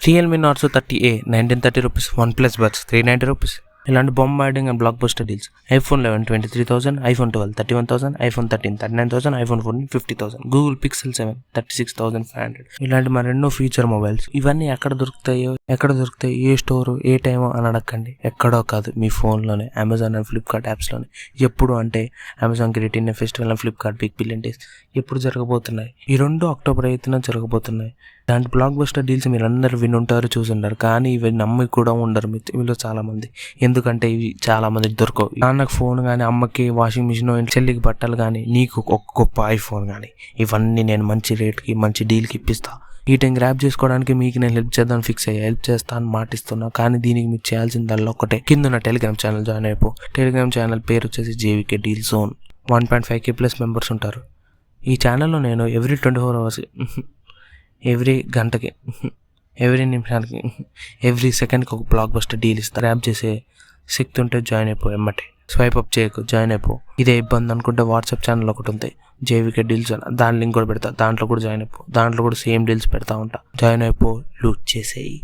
Realme Narzo 30A 1930 rupees, OnePlus Buds 390 rupees. ఇలాంటి bombarding and blockbuster deals. iPhone 11 23,000, iPhone 12 31,000, iPhone 13 39,000, iPhone 14 50,000, Google Pixel 7 36,500. ఇలాంటి మరెన్నో feature mobiles. ఇవన్నీ ఎక్కడ దొరుకుతాయి, ఏ store, ఏ టైమో అని అడగండి. ఎక్కడో కాదు, మీ ఫోన్లోనే, అమెజాన్ అండ్ ఫ్లిప్కార్ట్ యాప్స్లోనే. ఎప్పుడు అంటే Amazon great Indian festival and Flipkart big billion days ఎప్పుడు జరగబోతున్నాయి. ఈ 2 అక్టోబర్ 8న జరగబోతున్నాయి. ఇలాంటి బ్లాక్ బస్టర్ డీల్స్ మీరు అందరూ వినుంటారు, చూసుంటారు, కానీ ఇవి నమ్మి కూడా ఉండరు మీలో చాలామంది. ఎందుకంటే ఇవి చాలామందికి దొరకవు. నాన్నకు ఫోన్ కానీ, అమ్మకి వాషింగ్ మిషన్, చెల్లికి బట్టలు కానీ, నీకు ఒక గొప్ప ఐఫోన్ కానీ, ఇవన్నీ నేను మంచి రేట్కి మంచి డీల్కి ఇప్పిస్తా. ఈ టైం గ్రాప్ చేసుకోవడానికి మీకు నేను హెల్ప్ చేద్దామని ఫిక్స్ అయ్యా. హెల్ప్ చేస్తాను మాటిస్తున్నా. కానీ దీనికి మీరు చేయాల్సిందల్లా ఒకటే, కింద ఉన్న టెలిగ్రామ్ ఛానల్ జాయిన్ అయిపో. టెలిగ్రామ్ ఛానల్ పేరు వచ్చేసి JVK deal zone. 1.5K plus members ఉంటారు. ఈ ఛానల్లో నేను ఎవ్రీ 24 అవర్స్, ఎవ్రీ గంటకి, ఎవ్రీ నిమిషానికి, ఎవ్రీ సెకండ్కి ఒక బ్లాక్ బస్టర్ డీల్ ఇస్తా. గ్రాప్ చేసే శక్తి ఉంటే జాయిన్ అయిపో. ఎమ్మటే స్వైప్ అప్ చేయకు, జాయిన్ అయిపో. ఇదే ఇబ్బంది అనుకుంటే వాట్సాప్ ఛానల్ ఒకటి ఉంది, JVK డీల్స్ అని. దాని లింక్ కూడా పెడతా, దాంట్లో కూడా జాయిన్ అయిపో. దాంట్లో కూడా సేమ్ డీల్స్ పెడతా ఉంటా. జాయిన్ అయిపో, లూట్ చేసేయి.